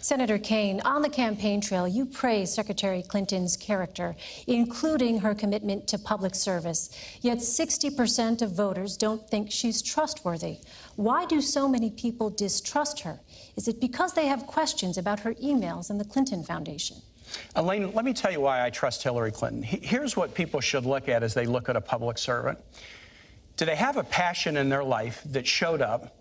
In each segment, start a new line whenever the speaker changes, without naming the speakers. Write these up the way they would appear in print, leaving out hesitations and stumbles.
Senator Kaine, on the campaign trail, you praise Secretary Clinton's character, including her commitment to public service. Yet 60% of voters don't think she's trustworthy. Why do so many people distrust her? Is it because they have questions about her emails and the Clinton Foundation?
Elaine, let me tell you why I trust Hillary Clinton. Here's what people should look at as they look at a public servant. Do they have a passion in their life that showed up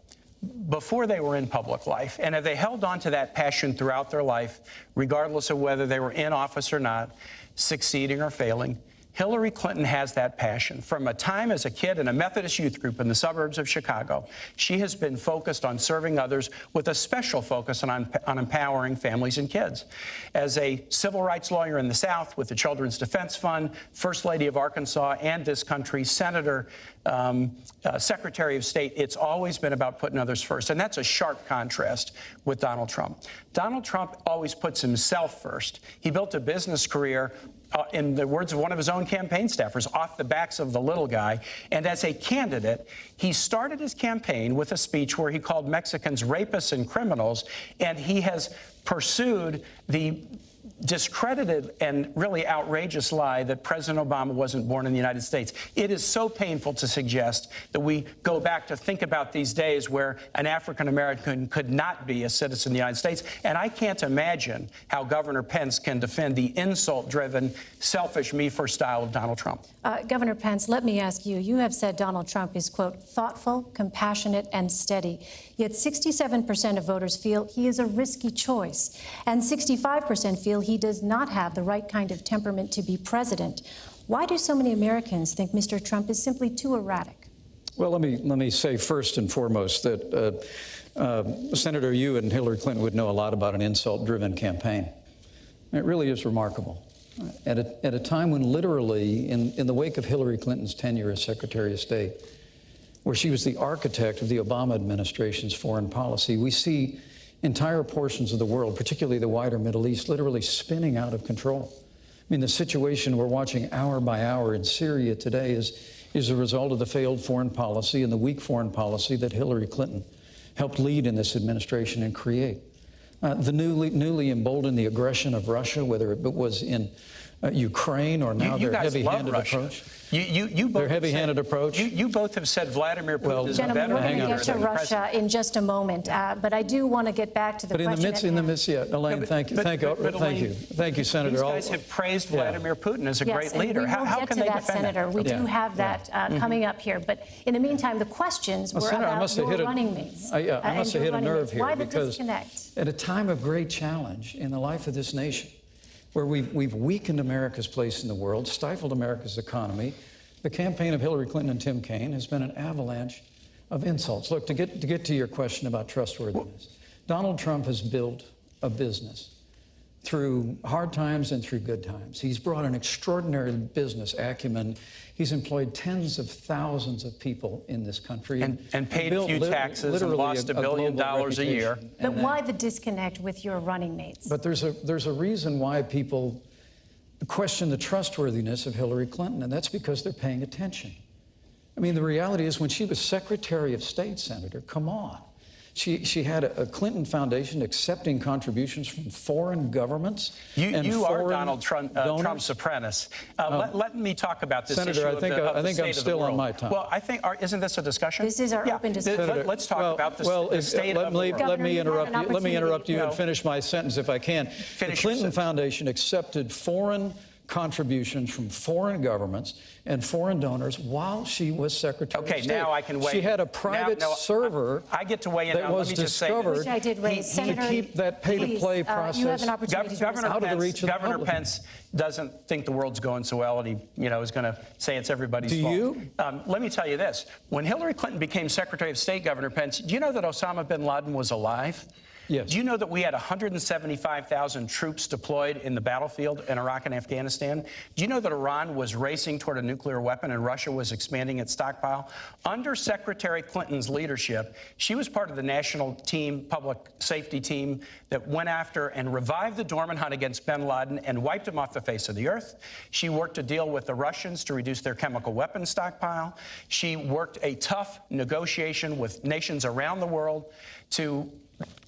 before they were in public life? And have they held on to that passion throughout their life, regardless of whether they were in office or not, succeeding or failing? Hillary Clinton has that passion. From a time as a kid in a Methodist youth group in the suburbs of Chicago, she has been focused on serving others with a special focus on empowering families and kids. As a civil rights lawyer in the South with the Children's Defense Fund, First Lady of Arkansas and this country's Senator, Secretary of State, it's always been about putting others first. And that's a sharp contrast with Donald Trump. Donald Trump always puts himself first. He built a business career, in the words of one of his own campaign staffers, off the backs of the little guy. And as a candidate, he started his campaign with a speech where he called Mexicans rapists and criminals, and he has pursued the discredited and really outrageous lie that President Obama wasn't born in the United States. It is so painful to suggest that we go back to think about these days where an African American could not be a citizen of the United States. And I can't imagine how Governor Pence can defend the insult-driven, selfish, me-first style of Donald Trump.
Governor Pence, let me ask you, you have said Donald Trump is, quote, thoughtful, compassionate, and steady. Yet 67% of voters feel he is a risky choice, and 65% feel he does not have the right kind of temperament to be president. Why do so many Americans think Mr. Trump is simply too erratic?
Well, let me say first and foremost that Senator, you and Hillary Clinton would know a lot about an insult-driven campaign. It really is remarkable. At a time when literally, in the wake of Hillary Clinton's tenure as Secretary of State, where she was the architect of the Obama administration's foreign policy, we see entire portions of the world, particularly the wider Middle East, literally spinning out of control. I mean, the situation we're watching hour by hour in Syria today is a result of the failed foreign policy and the weak foreign policy that Hillary Clinton helped lead in this administration and create. The newly emboldened the aggression of Russia, whether it was in Ukraine or now their heavy-handed approach. Their heavy-handed approach.
You both have said Vladimir Putin is a better
we're going to get to
than
Russia in just a moment, but I do want to get back to the question.
In the midst, yeah, Elaine, thank you, Senator.
These guys have praised Vladimir Putin as a great leader. How can they defend
Senator? We do have that coming up here, but in the meantime, the questions were about your running mates.
I must have hit a nerve here.
Why the disconnect?
At a time of great challenge in the life of this nation, where we've weakened America's place in the world, stifled America's economy, the campaign of Hillary Clinton and Tim Kaine has been an avalanche of insults. Look, to get to your question about trustworthiness, Donald Trump has built a business through hard times and through good times. He's brought an extraordinary business acumen. He's employed tens of thousands of people in this country.
And paid a few taxes and lost $1 billion a year.
But why the disconnect with your running mates?
But there's a reason why people question the trustworthiness of Hillary Clinton, and that's because they're paying attention. I mean, the reality is when she was Secretary of State, Senator, come on. She had a Clinton Foundation accepting contributions from foreign governments.
You are Donald Trump's apprentice. Let me talk about this
Senator,
issue
I think I'm still on my time.
Well, isn't this a discussion?
This is our open discussion.
Senator, let's talk about the state of the world.
Let me interrupt you and finish my sentence if I can. The Clinton Foundation accepted foreign contributions from foreign governments and foreign donors while she was Secretary of State.
Okay, now I can weigh in.
She had a private server
I get to weigh in
that
now.
was discovered to keep that pay-to-play process
you have an opportunity
out of the reach of the
Governor
public.
Pence doesn't think the world's going so well, and he, is going to say it's everybody's fault.
Do you?
Let me tell you this. When Hillary Clinton became Secretary of State, Governor Pence, do you know that Osama bin Laden was alive?
Yes.
Do you know that we had 175,000 troops deployed in the battlefield in Iraq and Afghanistan? Do you know that Iran was racing toward a nuclear weapon and Russia was expanding its stockpile? Under Secretary Clinton's leadership, she was part of the national team, public safety team, that went after and revived the dormant hunt against bin Laden and wiped him off the face of the earth. She worked to deal with the Russians to reduce their chemical weapons stockpile. She worked a tough negotiation with nations around the world to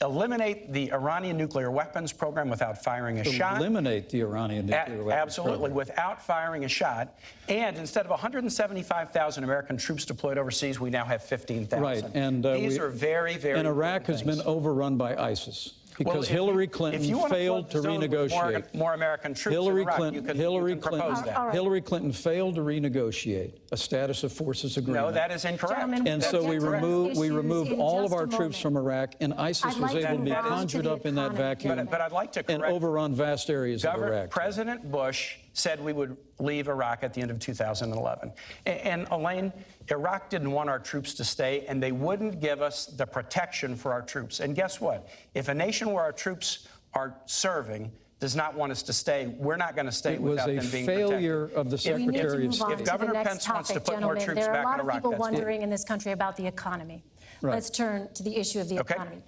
eliminate the Iranian nuclear weapons program without firing a shot.
Eliminate the Iranian nuclear weapons
Absolutely,
program.
without firing a shot. And instead of 175,000 American troops deployed overseas, we now have 15,000.
Right, and
these are very, very.
And Iraq has been overrun by ISIS. Because Hillary Clinton failed to renegotiate.
More American troops in Iraq, you can propose that.
Hillary Clinton failed to renegotiate a status of forces agreement.
No, that is incorrect.
Gentlemen,
And so we removed all of our troops from Iraq, and ISIS was able to be conjured up in that vacuum
But I'd like to correct.
and overrun vast areas of Iraq.
President Bush said we would leave Iraq at the end of 2011. And Elaine, Iraq didn't want our troops to stay, and they wouldn't give us the protection for our troops. And guess what? If a nation where our troops are serving does not want us to stay, we're not going to stay without them being protected.
It was a failure of the Secretary of State.
If Governor Pence wants to put more troops back in Iraq,
there are a lot of people
that's
wondering in this country about the economy.
Right.
Let's turn to the issue of the economy.